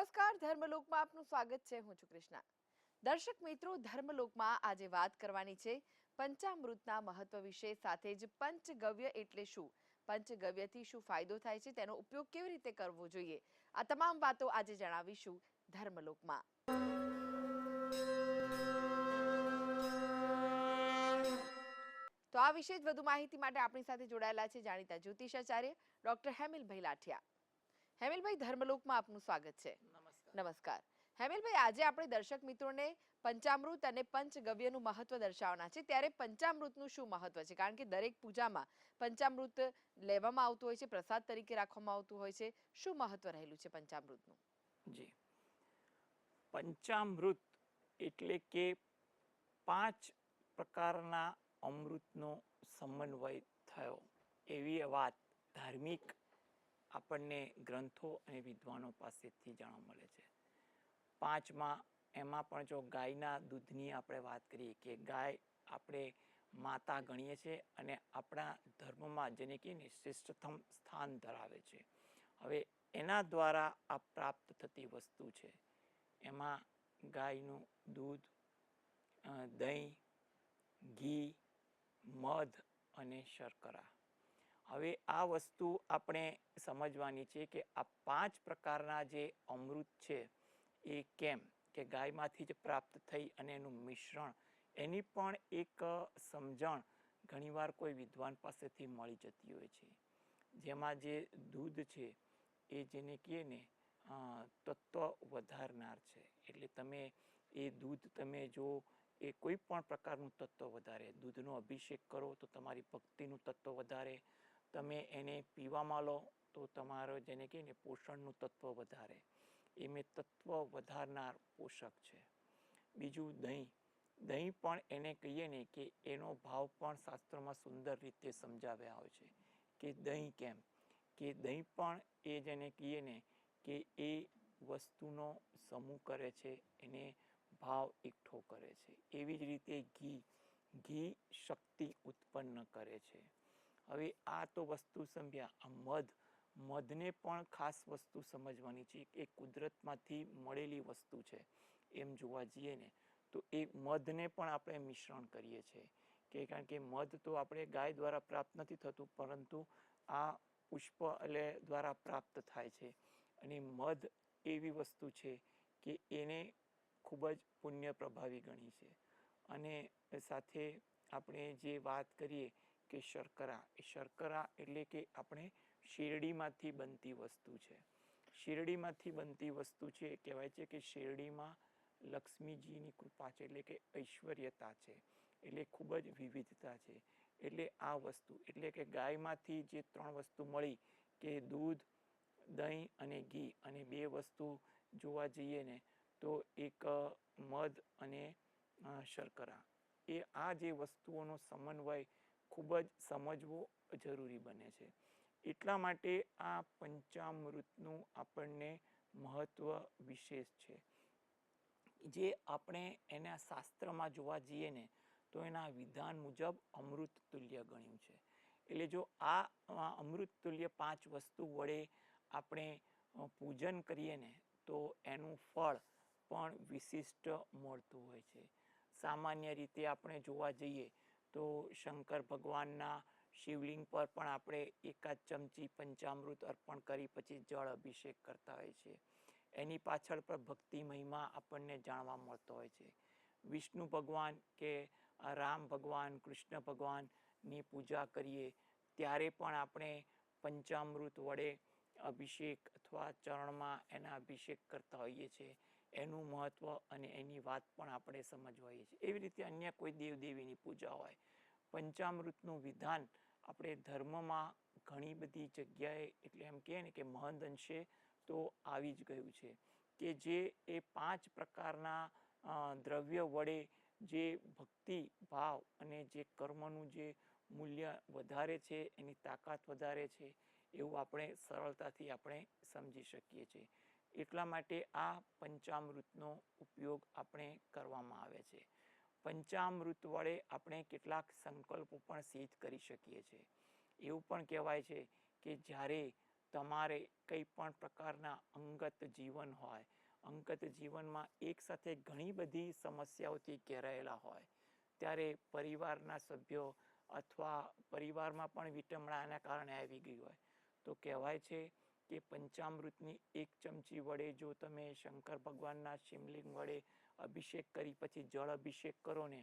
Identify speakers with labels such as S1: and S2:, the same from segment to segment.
S1: નમસ્કાર, ધર્મલોકમાં આપનું સ્વાગત છે. હું છું કૃષ્ણા. દર્શક મિત્રો, ધર્મલોકમાં આજે વાત કરવાની છે પંચામૃતના મહત્વ વિશે, સાથે જ પંચગવ્ય એટલે શું, પંચગવ્યથી શું ફાયદો થાય છે, તેનો ઉપયોગ કેવી રીતે કરવો જોઈએ, આ તમામ વાતો આજે જણાવીશું ધર્મલોકમાં. તો આ વિશે જ વધુ માહિતી માટે આપણી સાથે જોડાયેલા છે જાણીતા જ્યોતિષાચાર્ય ડોક્ટર હેમિલભાઈ લાઠિયા. હેમિલભાઈ, ધર્મલોકમાં આપનું સ્વાગત છે. નમસ્કાર. હેમિલભાઈ, આજે આપણે દર્શક મિત્રોને પંચામૃત અને પંચગવ્યનું મહત્વ દર્શાવવાના છે. ત્યારે પંચામૃતનું શું મહત્વ છે? કારણ કે દરેક પૂજામાં પંચામૃત લેવામાં આવતું હોય છે, પ્રસાદ તરીકે રાખવામાં આવતું હોય છે. શું મહત્વ રહેલું છે પંચામૃતનું?
S2: જી, પંચામૃત એટલે કે 5 પ્રકારના અમૃતનો સમન્વય થયો એવી વાત ધાર્મિક આપણને ગ્રંથો અને વિદ્વાનો પાસેથી જાણવા મળે છે. 5માં એમાં પણ જો ગાયના દૂધની આપણે વાત કરીએ કે ગાય આપણે માતા ગણીએ છીએ અને આપણા ધર્મમાં જેને કહીએ શ્રેષ્ઠતમ સ્થાન ધરાવે છે. હવે એના દ્વારા આ પ્રાપ્ત થતી વસ્તુ છે. એમાં ગાયનું દૂધ, દહીં, ઘી, મધ અને શર્કરા. હવે આ વસ્તુ આપણે સમજવાની છે કે આ 5 પ્રકારના જે અમૃત છે એ કેમ કે ગાયમાંથી જ પ્રાપ્ત થઈ અને એનું મિશ્રણ, એની પણ એક સમજણ ઘણીવાર કોઈ વિદ્વાન પાસેથી મળી જતી હોય છે. જેમાં જે દૂધ છે એ જેને કહીએ ને તત્વ વધારનાર છે. એટલે તમે એ દૂધ તમે જો એ કોઈ પણ પ્રકારનું તત્વ વધારે, દૂધનો અભિષેક કરો તો તમારી ભક્તિનું તત્વ વધારે, તમે એને પીવામાં લો તો તમારો જેને કહીએ ને પોષણનું તત્વ વધારે. એ મેં તત્વ વધારનાર પોષક છે. બીજું દહીં. દહીં પણ એને કહીએ ને કે એનો ભાવ પણ શાસ્ત્રોમાં સુંદર રીતે સમજાવ્યા આવે છે કે દહીં કેમ કે દહીં પણ એ જેને કહીએ ને કે એ વસ્તુનો સમૂહ કરે છે, એને ભાવ એકઠો કરે છે. એવી જ રીતે ઘી શક્તિ ઉત્પન્ન કરે છે. હવે આ તો વસ્તુ સમજ્યા. આ મધને પણ ખાસ વસ્તુ સમજવાની છે. એ કુદરતમાંથી મળેલી વસ્તુ છે. એમ જોવા જઈએ ને તો એ મધને પણ આપણે મિશ્રણ કરીએ છીએ કે કારણ કે મધ તો આપણે ગાય દ્વારા પ્રાપ્ત નથી થતું, પરંતુ આ પુષ્પ એટલે દ્વારા પ્રાપ્ત થાય છે. અને મધ એવી વસ્તુ છે કે એને ખૂબ જ પુણ્ય પ્રભાવી ગણી છે. અને સાથે આપણે જે વાત કરીએ કે શર્કરા, એ શર્કરા એટલે કે આપણે શેરડીમાંથી બનતી વસ્તુ છે. શેરડીમાંથી બનતી વસ્તુ છે. કહેવાય છે કે શેરડીમાં લક્ષ્મીજીની કૃપા છે, એટલે કે ઐશ્વર્યતા છે, એટલે ખૂબ જ વિવિધતા છે. એટલે આ વસ્તુ એટલે કે ગાયમાંથી જે 3 વસ્તુ મળી કે દૂધ, દહીં અને ઘી, અને 2 વસ્તુ જોવા જઈએ ને તો એક મધ અને શર્કરા, એ આ જે વસ્તુઓનો સમન્વય ખૂબ જ સમજવો જરૂરી બને છે. એટલા માટે આ પંચામૃતનું આપણને મહત્વ વિશેષ છે. જે આપણે એના શાસ્ત્રમાં જોવા જઈએ ને તો એના વિધાન મુજબ અમૃત તુલ્ય ગણ્યું છે. એટલે જો આ અમૃત તુલ્ય 5 વસ્તુ વડે આપણે પૂજન કરીએ ને તો એનું ફળ પણ વિશિષ્ટ મળતું હોય છે. સામાન્ય રીતે આપણે જોવા જઈએ તો શંકર ભગવાનના શિવલિંગ પર પણ આપણે 1 ચમચી પંચામૃત અર્પણ કરી પછી જળ અભિષેક કરતા હોય છે. એની પાછળ પણ ભક્તિ મહિમા આપણને જાણવા મળતો હોય છે. વિષ્ણુ ભગવાન કે રામ ભગવાન, કૃષ્ણ ભગવાનની પૂજા કરીએ ત્યારે પણ આપણે પંચામૃત વડે અભિષેક અથવા ચરણમાં એના અભિષેક કરતા હોઈએ છીએ. એનું મહત્વ અને એની વાત પણ આપણે સમજવા હોઈએ છીએ. એવી રીતે અન્ય કોઈ દેવદેવીની પૂજા હોય, પંચામૃતનું વિધાન આપણે ધર્મમાં ઘણી બધી જગ્યાએ એટલે એમ કહે ને કે મહદ અંશે તો આવી જ ગયું છે કે જે એ 5 પ્રકારના દ્રવ્ય વડે જે ભક્તિ ભાવ અને જે કર્મનું જે મૂલ્ય વધારે છે, એની તાકાત વધારે છે, એવું આપણે સરળતાથી આપણે સમજી શકીએ છીએ. એટલા માટે આ પંચામૃતનો ઉપયોગ આપણે કરવામાં આવે છે. પંચામૃત વડે આપણે કેટલાક સંકલ્પો પણ સિદ્ધ કરી શકીએ છીએ. એવું પણ કહેવાય છે કે જ્યારે તમારે કંઈ પણ પ્રકારના અંગત જીવન હોય, અંગત જીવનમાં એક સાથે ઘણી બધી સમસ્યાઓથી ઘેરાયેલા હોય, ત્યારે પરિવારના સભ્યો અથવા પરિવારમાં પણ વિટંબણાના કારણે આવી ગઈ હોય, તો કહેવાય છે કે પંચામૃતની 1 ચમચી વડે જો તમે શંકર ભગવાનના શિવલિંગ વડે અભિષેક કરી પછી જળ અભિષેક કરો ને,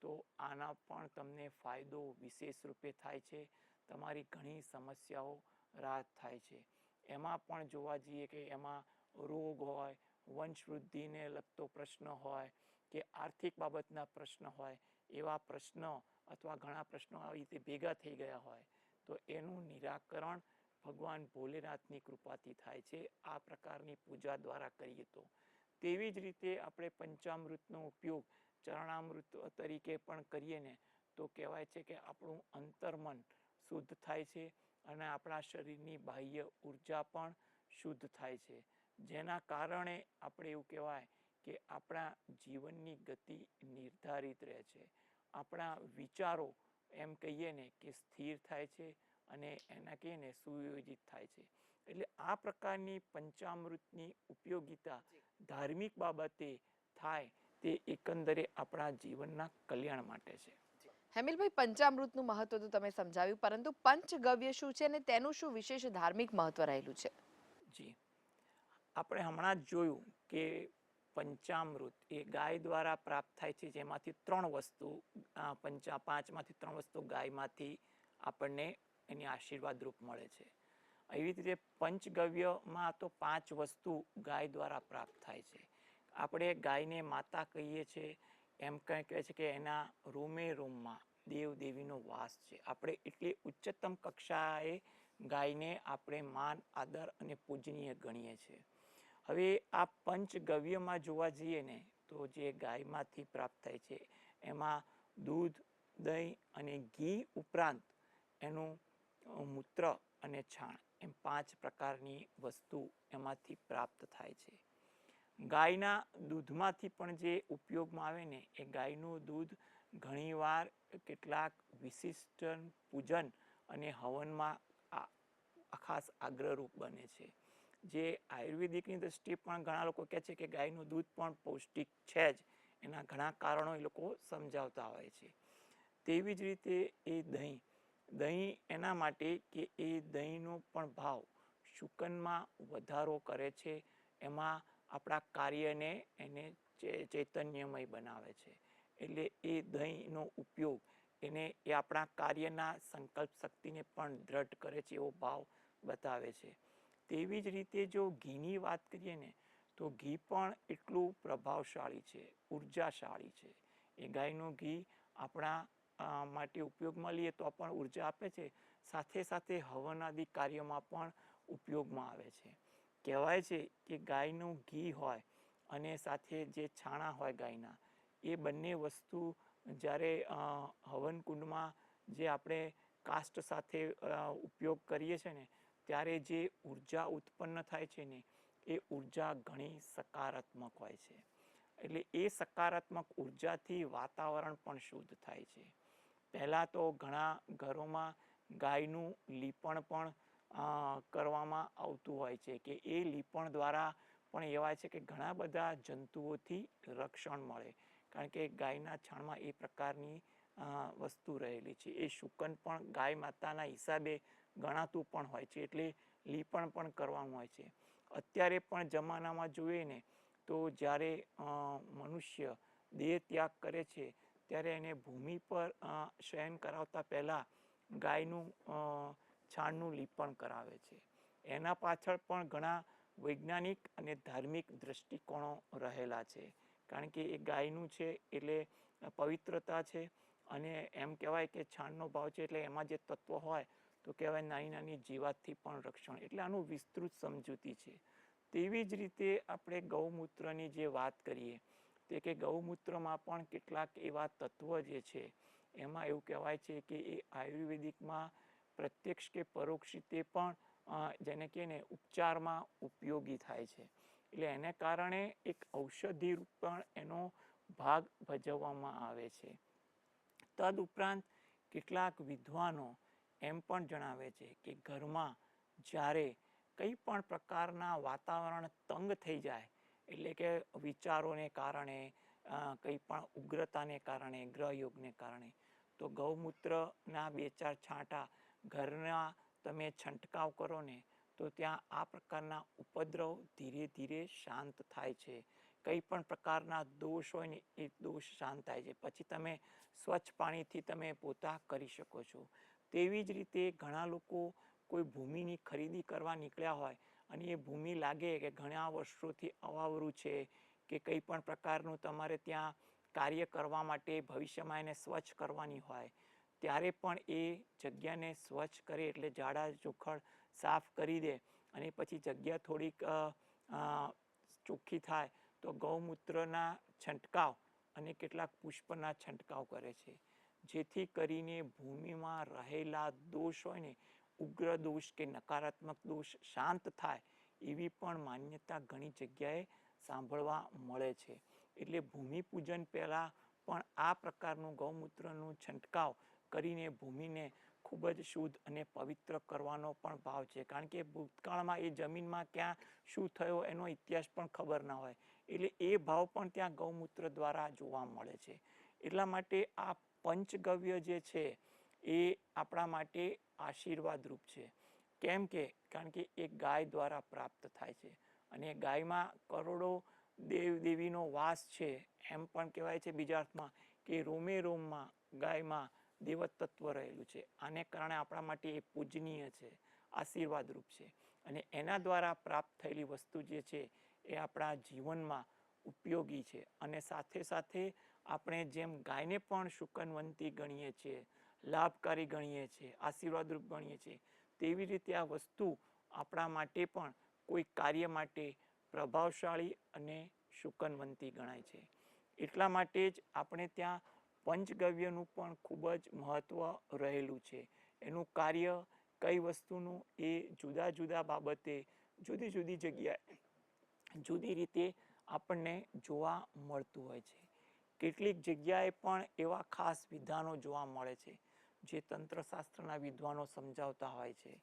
S2: તો આના પણ તમને ફાયદો વિશેષ રૂપે થાય છે. તમારી ઘણી સમસ્યાઓ રાહત થાય છે. એમાં પણ જોવા જઈએ કે એમાં રોગ હોય, વંશવૃદ્ધિને લગતો પ્રશ્ન હોય કે આર્થિક બાબતના પ્રશ્ન હોય, એવા પ્રશ્નો અથવા ઘણા પ્રશ્નો આવી રીતે ભેગા થઈ ગયા હોય, તો એનું નિરાકરણ ભગવાન ભોલેનાથની કૃપાથી થાય છે, આ પ્રકારની પૂજા દ્વારા કરીએ તો. તેવી જ રીતે આપણે પંચામૃતનો ઉપયોગ ચરણામૃત તરીકે પણ કરીએ ને, તો કહેવાય છે કે આપણું અંતર્મન શુદ્ધ થાય છે અને આપણા શરીરની બાહ્ય ઉર્જા પણ શુદ્ધ થાય છે, જેના કારણે આપણે એવું કહેવાય કે આપણા જીવનની ગતિ નિર્ધારિત રહે છે. આપણા વિચારો એમ કહીએ ને કે સ્થિર થાય છે અને એના કહીએ ને સુયોજિત થાય છે. એટલે આ પ્રકારની પંચામૃતની ઉપયોગિતા ધાર્મિક બાબતે થાય તે એકંદરે આપણા જીવનના કલ્યાણ માટે છે.
S1: હેમિલભાઈ, પંચામૃતનું મહત્વ તો તમે સમજાવ્યું, પરંતુ પંચગવ્ય શું છે અને તેનું શું વિશેષ ધાર્મિક મહત્વ રહેલું છે?
S2: જી, આપણે હમણાં જ જોયું કે પંચામૃત એ ગાય દ્વારા પ્રાપ્ત થાય છે, જેમાંથી 3 વસ્તુ, 5માંથી 3 વસ્તુ ગાયમાંથી આપણને એની આશીર્વાદ રૂપ મળે છે. એવી જ રીતે પંચગવ્યમાં તો 5 વસ્તુ ગાય દ્વારા પ્રાપ્ત થાય છે. આપણે ગાયને માતા કહીએ છીએ, એમ કહે છે કે એના રૂમે રૂમમાં દેવ દેવીનો વાસ છે. આપણે એટલી ઉચ્ચતમ કક્ષાએ ગાયને આપણે માન, આદર અને પૂજનીય ગણીએ છીએ. હવે આ પંચગવ્યમાં જોવા જઈએ ને, તો જે ગાયમાંથી પ્રાપ્ત થાય છે એમાં દૂધ, દહીં અને ઘી ઉપરાંત એનું મૂત્ર અને છાણ, એમ 5 પ્રકારની વસ્તુ એમાંથી પ્રાપ્ત થાય છે. ગાયના દૂધમાંથી પણ જે ઉપયોગમાં આવે ને, એ ગાયનું દૂધ ઘણીવાર કેટલાક વિશિષ્ટ પૂજન અને હવનમાં ખાસ આગ્રહરૂપ બને છે. જે આયુર્વેદિકની દ્રષ્ટિએ પણ ઘણા લોકો કહે છે કે ગાયનું દૂધ પણ પૌષ્ટિક છે જ, એના ઘણા કારણો એ લોકો સમજાવતા હોય છે. તેવી જ રીતે એ દહીં એના માટે કે એ દહીંનો પણ ભાવ શુકનમાં વધારો કરે છે, એમાં આપણા કાર્યને એને ચૈતન્યમય બનાવે છે. એટલે એ દહીંનો ઉપયોગ એ આપણા કાર્યના સંકલ્પ શક્તિને પણ દ્રઢ કરે છે, એવો ભાવ બતાવે છે. તેવી જ રીતે જો ઘીની વાત કરીએ ને, તો ઘી પણ એટલું પ્રભાવશાળી છે, ઉર્જાશાળી છે. એ ગાયનું ઘી આપણા માટે ઉપયોગમાં લઈએ તો પણ ઉર્જા આપે છે, સાથે સાથે હવન આદિ કાર્યોમાં પણ ઉપયોગમાં આવે છે. કહેવાય છે કે ગાયનું ઘી હોય અને સાથે જે છાણા હોય ગાયના, એ બંને વસ્તુ જ્યારે હવન કુંડમાં જે આપણે કાષ્ટ સાથે ઉપયોગ કરીએ છીએ ને, ત્યારે જે ઉર્જા ઉત્પન્ન થાય છે ને, એ ઉર્જા ઘણી સકારાત્મક હોય છે. એટલે એ સકારાત્મક ઉર્જાથી વાતાવરણ પણ શુદ્ધ થાય છે. પહેલાં તો ઘણા ઘરોમાં ગાયનું લીપણ પણ કરવામાં આવતું હોય છે, કે એ લીપણ દ્વારા પણ એવા છે કે ઘણા બધા જંતુઓથી રક્ષણ મળે, કારણ કે ગાયના છાણમાં એ પ્રકારની વસ્તુ રહેલી છે. એ શુકન પણ ગાય માતાના હિસાબે ગણાતું પણ હોય છે, એટલે લીપણ પણ કરવાનું હોય છે. અત્યારે પણ જમાનામાં જોઈએ ને, તો જ્યારે મનુષ્ય દેહ ત્યાગ કરે છે, ત્યારે એને ભૂમિ પર શયન કરાવતા પહેલાં ગાયનું છાણનું લીપણ કરાવે છે. એના પાછળ પણ ઘણા વૈજ્ઞાનિક અને ધાર્મિક દ્રષ્ટિકોણો રહેલા છે, કારણ કે એ ગાયનું છે એટલે પવિત્રતા છે, અને એમ કહેવાય કે છાણનો ભાવ છે એટલે એમાં જે તત્વો હોય તો કહેવાય નાની નાની જીવાતથી પણ રક્ષણ, એટલે આનું વિસ્તૃત સમજૂતી છે. તેવી જ રીતે આપણે ગૌમૂત્રની જે વાત કરીએ, તે કે ગૌમૂત્રમાં પણ કેટલાક એવા તત્વ જે છે, એમાં એવું કહેવાય છે કે એ આયુર્વેદિકમાં પ્રત્યક્ષ કે પરોક્ષ રીતે પણ જેને કહે ને ઉપચારમાં ઉપયોગી થાય છે. એટલે એને કારણે એક ઔષધિ રૂપ પણ એનો ભાગ ભજવવામાં આવે છે. તદ ઉપરાંત કેટલાક વિદ્વાનો એમ પણ જણાવે છે કે ઘરમાં જ્યારે કંઈ પણ પ્રકારના વાતાવરણ તંગ થઈ જાય, એટલે કે વિચારોને કારણે, કંઈ પણ ઉગ્રતાને કારણે, ગ્રહયોગને કારણે, તો ગૌમૂત્રના 2-4 છાંટા ઘરના તમે છંટકાવ કરો ને, તો ત્યાં આ પ્રકારના ઉપદ્રવ ધીરે ધીરે શાંત થાય છે. કંઈ પણ પ્રકારના દોષ હોય ને એ દોષ શાંત થાય છે. પછી તમે સ્વચ્છ પાણીથી તમે પોતા કરી શકો છો. તેવી જ રીતે ઘણા લોકો કોઈ ભૂમિની ખરીદી કરવા નીકળ્યા હોય અને એ ભૂમિ લાગે કે ઘણા વર્ષોથી અવાવરું છે, કે કંઈ પણ પ્રકારનું તમારે ત્યાં કાર્ય કરવા માટે ભવિષ્યમાં એને સ્વચ્છ કરવાની હોય, ત્યારે પણ એ જગ્યાને સ્વચ્છ કરે, એટલે ઝાડા ચોખડ સાફ કરી દે અને પછી જગ્યા થોડીક ચોખ્ખી થાય તો ગૌમૂત્રના છંટકાવ અને કેટલાક પુષ્પના છંટકાવ કરે છે, જેથી કરીને ભૂમિમાં રહેલા દોષ હોય ને, ઉગ્ર દોષ કે નકારાત્મક દોષ શાંત થાય, એવી પણ માન્યતા ઘણી જગ્યાએ સાંભળવા મળે છે. એટલે ભૂમિપૂજન પહેલાં પણ આ પ્રકારનું ગૌમૂત્રનું છંટકાવ કરીને ભૂમિને ખૂબ જ શુદ્ધ અને પવિત્ર કરવાનો પણ ભાવ છે. કારણ કે ભૂતકાળમાં એ જમીનમાં ક્યાં શું થયો એનો ઇતિહાસ પણ ખબર ના હોય, એટલે એ ભાવ પણ ત્યાં ગૌમૂત્ર દ્વારા જોવા મળે છે. એટલા માટે આ પંચગવ્ય જે છે એ આપણા માટે આશીર્વાદરૂપ છે. કેમ કે કારણ કે એ ગાય દ્વારા પ્રાપ્ત થાય છે અને ગાયમાં કરોડો દેવ દેવીનો વાસ છે. એમ પણ કહેવાય છે બીજા અર્થમાં કે રોમે રોમમાં ગાયમાં દેવતત્વ રહેલું છે. આને કારણે આપણા માટે એ પૂજનીય છે, આશીર્વાદરૂપ છે, અને એના દ્વારા પ્રાપ્ત થયેલી વસ્તુ જે છે એ આપણા જીવનમાં ઉપયોગી છે. અને સાથે સાથે આપણે જેમ ગાયને પણ શુકનવંતી ગણીએ છીએ, લાભકારી ગણીએ છીએ, આશીર્વાદરૂપ ગણીએ છીએ, તેવી રીતે આ વસ્તુ આપણા માટે પણ કોઈ કાર્ય માટે પ્રભાવશાળી અને શુકનવંતી ગણાય છે. એટલા માટે જ આપણે ત્યાં પંચગવ્યનું પણ ખૂબ જ મહત્વ રહેલું છે. એનું કાર્ય કઈ વસ્તુનું એ જુદા જુદા બાબતે જુદી જુદી જગ્યાએ જુદી રીતે આપણને જોવા મળતું હોય છે. કેટલીક જગ્યાએ પણ એવા ખાસ વિધાનો જોવા મળે છે જે તંત્રશાસ્ત્રના વિદ્વાનો સમજાવતા હોય છે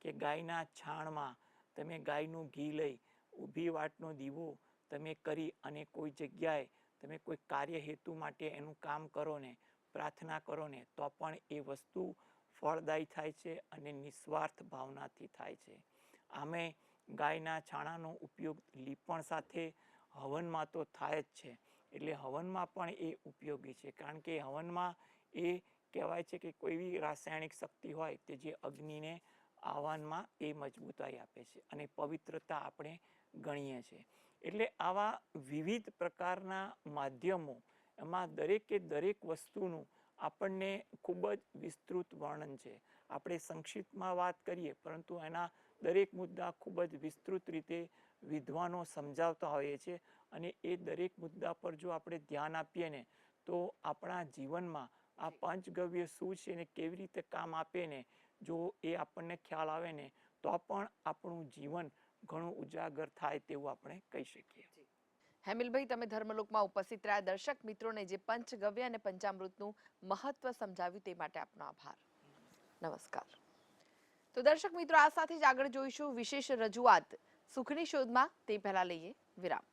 S2: કે ગાયના છાણમાં તમે ગાયનું ઘી લઈ ઊભી વાટનો દીવો તમે કરી અને કોઈ જગ્યાએ તમે કોઈ કાર્ય હેતુ માટે એનું કામ કરો ને, પ્રાર્થના કરો ને, તો પણ એ વસ્તુ ફળદાયી થાય છે અને નિસ્વાર્થ ભાવનાથી થાય છે. આમે ગાયના છાણાનો ઉપયોગ લીપણ સાથે હવનમાં તો થાય જ છે, એટલે હવનમાં પણ એ ઉપયોગી છે. કારણ કે હવનમાં એ કહેવાય છે કે કોઈ એવી રાસાયણિક શક્તિ હોય કે જે અગ્નિને આહવાનમાં એ મજબૂતાઈ આપે છે અને પવિત્રતા આપણે ગણીએ છીએ. એટલે આવા વિવિધ પ્રકારના માધ્યમો, એમાં દરેકે દરેક વસ્તુનું આપણને ખૂબ જ વિસ્તૃત વર્ણન છે. આપણે સંક્ષિપ્તમાં વાત કરીએ, પરંતુ એના દરેક મુદ્દા ખૂબ જ વિસ્તૃત રીતે વિદ્વાનો સમજાવતા હોઈએ છીએ, અને એ દરેક મુદ્દા પર જો આપણે ધ્યાન આપીએ ને, તો આપણા જીવનમાં આ પંચગવ્ય શું છે ને કેવી રીતે કામ આપે ને, જો એ આપણને ખ્યાલ આવે ને, તો પણ આપણું જીવન ઘણું ઉજાગર થાય તેવું આપણે કહી શકીએ.
S1: હેમિલભાઈ, તમે ધર્મલોકમાં ઉપસ્થિત રહ્યા દર્શક મિત્રોને જે પંચગવ્ય અને પંચામૃતનું મહત્વ સમજાવ્યું તે માટે આપનો આભાર. નમસ્કાર. તો દર્શક મિત્રો, આ સાથે જ આગળ જોઈશું વિશેષ રજૂઆત સુખની શોધમાં. તે પહેલા લઈએ વિરામ.